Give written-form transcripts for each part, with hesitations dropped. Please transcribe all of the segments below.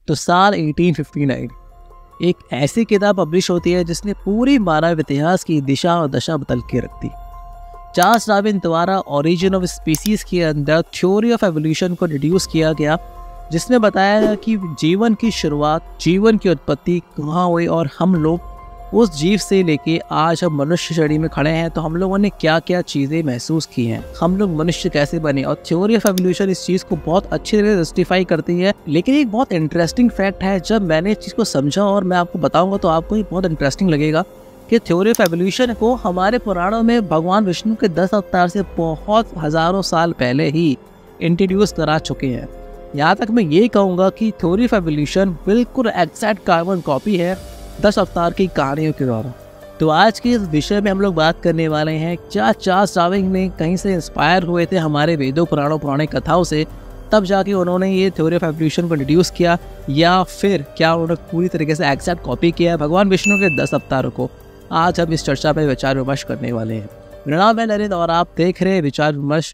तो साल 1859 एक ऐसी किताब पब्लिश होती है जिसने पूरी मानव इतिहास की दिशा और दशा बदल के रख दी। चार्ल्स डार्विन द्वारा ओरिजिन ऑफ स्पीसीज के अंदर थ्योरी ऑफ एवोल्यूशन को इंट्रोड्यूस किया गया, जिसमें बताया गया कि जीवन की शुरुआत, जीवन की उत्पत्ति कहाँ हुई और हम लोग उस जीव से लेके आज हम मनुष्य श्रेणी में खड़े हैं तो हम लोगों ने क्या क्या चीज़ें महसूस की हैं, हम लोग मनुष्य कैसे बने। और थ्योरी ऑफ एवोल्यूशन इस चीज़ को बहुत अच्छी तरह जस्टिफाई करती है। लेकिन एक बहुत इंटरेस्टिंग फैक्ट है, जब मैंने इस चीज़ को समझा और मैं आपको बताऊंगा तो आपको ये बहुत इंटरेस्टिंग लगेगा कि थ्योरी ऑफ एवोल्यूशन को हमारे पुराणों में भगवान विष्णु के 10 अवतार से बहुत हज़ारों साल पहले ही इंट्रोड्यूस करा चुके हैं। यहाँ तक मैं ये कहूँगा कि थ्योरी ऑफ एवोल्यूशन बिल्कुल एग्जैक्ट कार्बन कॉपी है 10 अवतार की कहानियों के द्वारा। तो आज के इस विषय में हम लोग बात करने वाले हैं, क्या चार्ल्स डार्विन ने कहीं से इंस्पायर हुए थे हमारे वेदों पुराणों पुराने कथाओं से, तब जाके उन्होंने ये थ्योरी ऑफ एवोल्यूशन को इंट्रोड्यूस किया, या फिर क्या उन्होंने पूरी तरीके से एग्जैक्ट कॉपी किया है भगवान विष्णु के 10 अवतारों को। आज हम इस चर्चा में विचार विमर्श करने वाले हैं। मेरा नाम है नरेंद्र और आप देख रहे हैं विचार विमर्श।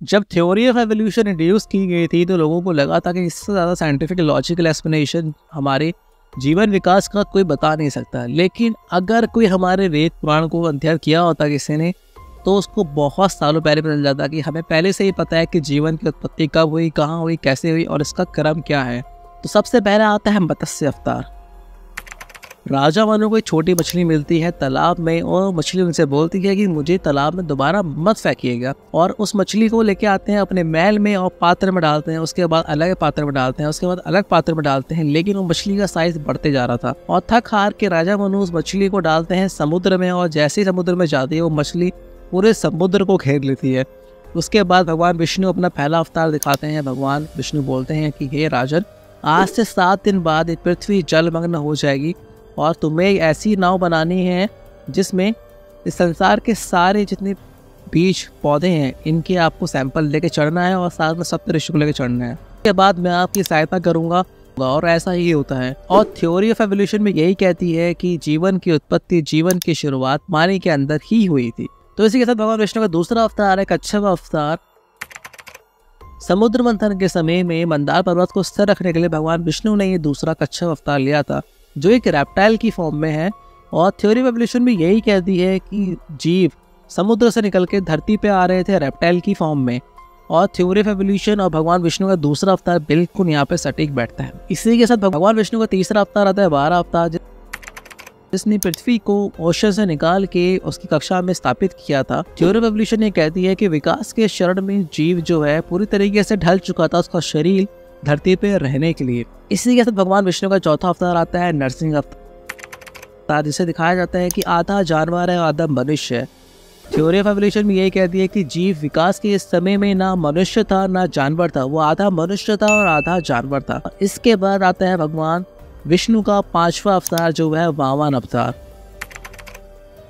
जब थ्योरी ऑफ एवोल्यूशन इंट्रोड्यूस की गई थी तो लोगों को लगा था कि इससे ज़्यादा साइंटिफिक लॉजिकल एक्सप्लेनेशन हमारे जीवन विकास का कोई बता नहीं सकता। लेकिन अगर कोई हमारे वेद पुराण को अध्ययन किया होता किसी ने, तो उसको बहुत सालों पहले पता चल जाता कि हमें पहले से ही पता है कि जीवन की उत्पत्ति कब हुई, कहाँ हुई, कैसे हुई और इसका क्रम क्या है। तो सबसे पहले आता है मत्स्य अवतार। राजा मनु को एक छोटी मछली मिलती है तालाब में और मछली उनसे बोलती है कि मुझे तालाब में दोबारा मत फेंकिएगा, और उस मछली को लेके आते हैं अपने महल में और पात्र में डालते हैं। उसके बाद अलग पात्र में डालते हैं, उसके बाद अलग पात्र में डालते हैं। लेकिन वो मछली का साइज बढ़ते जा रहा था और थक हार के राजा मनु उस मछली को डालते हैं समुद्र में, और जैसे ही समुद्र में जाती है वो मछली पूरे समुद्र को घेर लेती है। उसके बाद भगवान विष्णु अपना पहला अवतार दिखाते हैं। भगवान विष्णु बोलते हैं कि हे राजन, आज से 7 दिन बाद ये पृथ्वी जलमग्न हो जाएगी और तुम्हें एक ऐसी नाव बनानी है जिसमें इस संसार के सारे जितने बीज पौधे हैं इनके आपको सैंपल लेके चढ़ना है और साथ में सप्त ऋषि को लेके चढ़ना है। उसके बाद मैं आपकी सहायता करूंगा, और ऐसा ही होता है। और थ्योरी ऑफ एवोल्यूशन में यही कहती है कि जीवन की उत्पत्ति, जीवन की शुरुआत पानी के अंदर ही हुई थी। तो इसी के साथ भगवान विष्णु का दूसरा अवतार है कच्छप अवतार। समुद्र मंथन के समय में मंदार पर्वत को स्थिर रखने के लिए भगवान विष्णु ने ये दूसरा कच्छप अवतार लिया था, जो एक रेप्टाइल की फॉर्म में है। और थ्योरी ऑफ एवोल्यूशन में यही कहती है कि जीव समुद्र से निकल के धरती पे आ रहे थे रेप्टाइल की फॉर्म में। और थ्योरी ऑफ एवोल्यूशन और भगवान विष्णु का दूसरा अवतार बिल्कुल यहाँ पे सटीक बैठता है। इसी के साथ भगवान विष्णु का तीसरा अवतार आता है वारा अवतार, जिसने पृथ्वी को ओशन से निकाल के उसकी कक्षा में स्थापित किया था। थ्योरी ऑफ एवोल्यूशन ये कहती है कि विकास के चरण में जीव जो है पूरी तरीके से ढल चुका था उसका शरीर धरती पे रहने के लिए। इसी के साथ भगवान विष्णु का चौथा अवतार आता है नरसिंह अवतार, जिसे दिखाया जाता है कि आधा जानवर है आधा मनुष्य है। थ्योरी ऑफ एवोल्यूशन में यही कहती है कि जीव विकास के इस समय में ना मनुष्य था ना जानवर था, वो आधा मनुष्य था और आधा जानवर था। इसके बाद आता है भगवान विष्णु का पांचवा अवतार जो है वामन अवतार।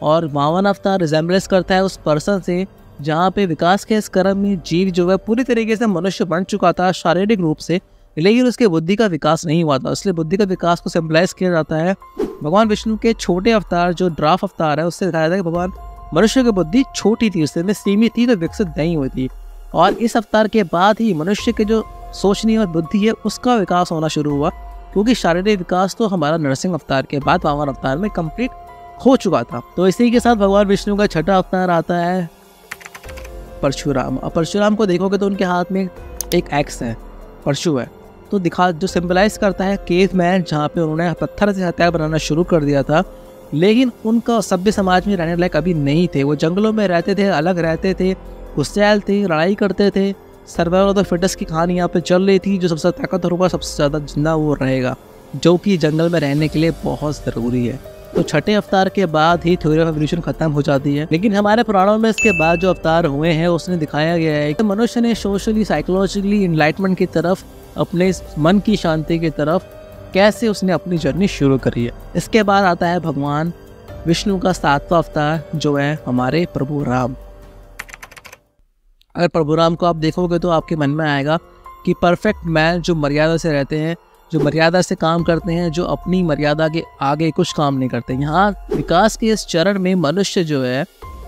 और वामन अवतार रिजेम्बलेंस करता है उस पर्सन से जहाँ पे विकास के इस क्रम में जीव जो है पूरी तरीके से मनुष्य बन चुका था शारीरिक रूप से, लेकिन उसके बुद्धि का विकास नहीं हुआ था। इसलिए बुद्धि का विकास को सिंबलाइज किया जाता है भगवान विष्णु के छोटे अवतार जो ड्राफ अवतार है, उससे दिखाया जाता है कि भगवान मनुष्य की बुद्धि छोटी थी, उससे में सीमित थी, तो विकसित नहीं हुई थी। और इस अवतार के बाद ही मनुष्य के जो सोचने और बुद्धि है उसका विकास होना शुरू हुआ, क्योंकि शारीरिक विकास तो हमारा नरसिंह अवतार के बाद वामन अवतार में कंप्लीट हो चुका था। तो इसी के साथ भगवान विष्णु का छठा अवतार आता है परशुराम। और परशुराम को देखोगे तो उनके हाथ में एक एक्स है, परशु है, तो जो सिंबलाइज करता है केव मैन, जहाँ पे उन्होंने पत्थर से हथियार बनाना शुरू कर दिया था। लेकिन उनका सभ्य समाज में रहने लायक अभी नहीं थे, वो जंगलों में रहते थे, अलग रहते थे, गुस्सैल थे, लड़ाई करते थे। सर्वाइवल ऑफ द फिटेस्ट की कहानी यहाँ पे चल रही थी, जो सबसे ताकतवर होगा सबसे ज़्यादा जिंदा वो रहेगा, जो कि जंगल में रहने के लिए बहुत ज़रूरी है। तो छठे अवतार के बाद ही थ्योरी ऑफ एवोल्यूशन खत्म हो जाती है। लेकिन हमारे पुराणों में इसके बाद जो अवतार हुए हैं उसने दिखाया गया है कि मनुष्य ने सोशली साइकोलॉजिकली इनलाइटमेंट की तरफ, अपने मन की शांति की तरफ कैसे उसने अपनी जर्नी शुरू करी है। इसके बाद आता है भगवान विष्णु का सातवां अवतार जो है हमारे प्रभु राम। अगर प्रभु राम को आप देखोगे तो आपके मन में आएगा कि परफेक्ट मैन जो मर्यादा से रहते हैं, जो मर्यादा से काम करते हैं, जो अपनी मर्यादा के आगे कुछ काम नहीं करते। यहाँ विकास के इस चरण में मनुष्य जो है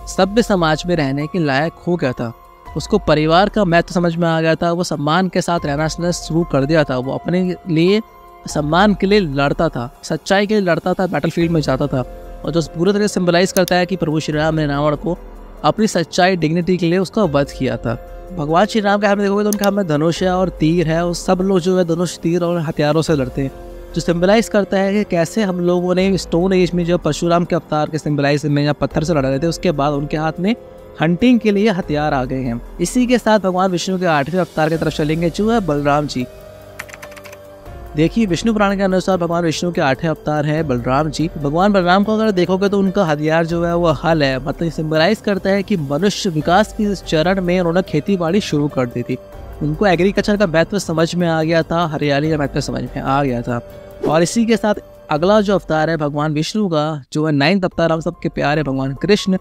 सभ्य समाज में रहने के लायक हो गया था। उसको परिवार का महत्व समझ में आ गया था। वो सम्मान के साथ रहना शुरू कर दिया था। वो अपने लिए सम्मान के लिए लड़ता था, सच्चाई के लिए लड़ता था, बैटलफील्ड में जाता था। और जो पूरी तरह सिंबलाइज करता है कि प्रभु श्री राम ने रावण को अपनी सच्चाई, डिग्निटी के लिए उसका वध किया था। भगवान श्री राम के हाथ में देखोगे तो उनके हाथ में धनुष है और तीर है, और सब लोग जो है धनुष, तीर और हथियारों से लड़ते हैं, जो सिंबलाइज करता है कि कैसे हम लोगों ने स्टोन एज में जो परशुराम के अवतार के सिंबलाइज में या पत्थर से लड़ रहे थे, उसके बाद उनके हाथ में हंटिंग के लिए हथियार आ गए हैं। इसी के साथ भगवान विष्णु के 8वें अवतार की तरफ चलेंगे, जो है बलराम जी। देखिए, विष्णु पुराण के अनुसार भगवान विष्णु के 8वें अवतार है बलराम जी। भगवान बलराम को अगर देखोगे तो उनका हथियार जो है वो हल है। मतलब सिंबलाइज करता है कि मनुष्य विकास के इस चरण में उन्होंने खेती बाड़ी शुरू कर दी थी। उनको एग्रीकल्चर का महत्व समझ में आ गया था, हरियाली का महत्व समझ में आ गया था। और इसी के साथ अगला जो अवतार है भगवान विष्णु का, जो है 9वां अवतार, हम सबके प्यारे भगवान कृष्ण।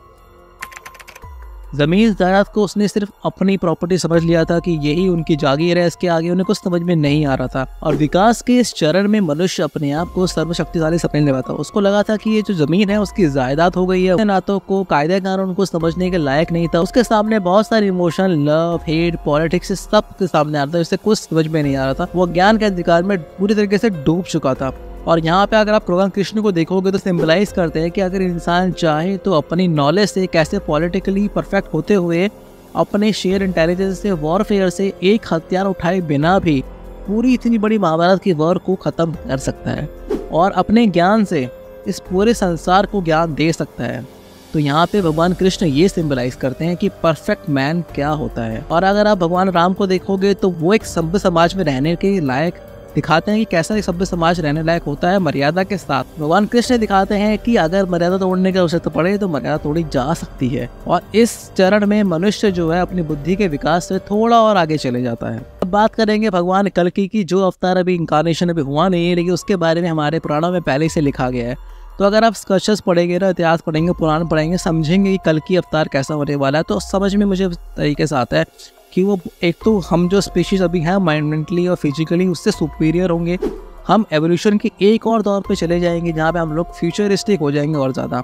जमीन जायदाद को उसने सिर्फ अपनी प्रॉपर्टी समझ लिया था कि यही उनकी जागीर है, इसके आगे उन्हें कुछ समझ में नहीं आ रहा था। और विकास के इस चरण में मनुष्य अपने आप को सर्वशक्तिशाली समझने लगा था। उसको लगा था कि ये जो जमीन है उसकी जायदाद हो गई है। नातों को, कायदे कानून को समझने के लायक नहीं था। उसके सामने बहुत सारे इमोशन, लव, हेट, पॉलिटिक्स सब के सामने आ रहा था, उससे कुछ समझ में नहीं आ रहा था। वो ज्ञान के अधिकार में पूरी तरीके से डूब चुका था। और यहाँ पे अगर आप भगवान कृष्ण को देखोगे तो सिंबलाइज करते हैं कि अगर इंसान चाहे तो अपनी नॉलेज से कैसे पॉलिटिकली परफेक्ट होते हुए अपने शेयर इंटेलिजेंस से, वॉरफेयर से एक हथियार उठाए बिना भी पूरी इतनी बड़ी महाभारत की वॉर को ख़त्म कर सकता है, और अपने ज्ञान से इस पूरे संसार को ज्ञान दे सकता है। तो यहाँ पे भगवान कृष्ण ये सिंबलाइज करते हैं कि परफेक्ट मैन क्या होता है। और अगर आप भगवान राम को देखोगे तो वो एक सभ्य समाज में रहने के लायक दिखाते हैं कि कैसा एक सभ्य समाज रहने लायक होता है, मर्यादा के साथ। भगवान कृष्ण दिखाते हैं कि अगर मर्यादा तोड़ने की आवश्यकता पड़े तो मर्यादा तोड़ी जा सकती है। और इस चरण में मनुष्य जो है अपनी बुद्धि के विकास से थोड़ा और आगे चले जाता है। अब बात करेंगे भगवान कल्कि की, जो अवतार अभी इंकारनेशन अभी हुआ नहीं है, लेकिन उसके बारे में हमारे पुराणों में पहले से लिखा गया है। तो अगर आप स्कर्चर्स पढ़ेंगे ना, इतिहास पढ़ेंगे, पुराण पढ़ेंगे, समझेंगे कि कल्कि अवतार कैसा होने वाला है, तो समझ में मुझे तरीके से आता है कि वो एक तो हम जो स्पीशीज अभी हैं मेंटली और फिजिकली उससे सुपीरियर होंगे। हम एवोल्यूशन के एक और दौर पे चले जाएंगे जहाँ पे हम लोग फ्यूचरिस्टिक हो जाएंगे और ज़्यादा।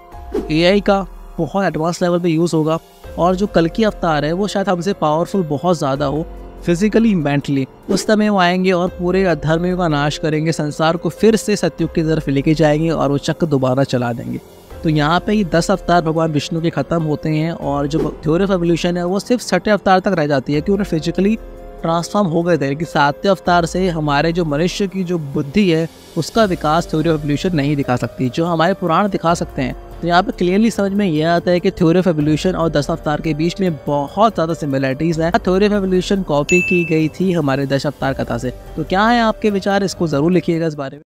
एआई का बहुत एडवांस लेवल पे यूज़ होगा। और जो कल्कि अवतार है वो शायद हमसे पावरफुल बहुत ज़्यादा हो, फिजिकली, मेंटली। उस समय वो आएंगे और पूरे अधर्मियों का नाश करेंगे, संसार को फिर से सतयुग की तरफ लेके जाएंगे और वो चक्र दोबारा चला देंगे। तो यहाँ पे ही 10 अवतार भगवान विष्णु के ख़त्म होते हैं, और जो थ्योरी ऑफ एवोल्यूशन है वो सिर्फ 6वें अवतार तक रह जाती है कि उन्हें फिजिकली ट्रांसफॉर्म हो गए थे। लेकिन 7वें अवतार से हमारे जो मनुष्य की जो बुद्धि है उसका विकास थ्योरी ऑफ एवोल्यूशन नहीं दिखा सकती, जो हमारे पुराण दिखा सकते हैं। तो यहाँ पे क्लियरली समझ में यह आता है कि थ्योरी ऑफ एवोल्यूशन और 10 अवतार के बीच में बहुत ज़्यादा सिमिलरिटीज़ है। थ्योरी ऑफ एवोल्यूशन कॉपी की गई थी हमारे 10 अवतार कथा से। तो क्या है आपके विचार, इसको ज़रूर लिखिएगा इस बारे में।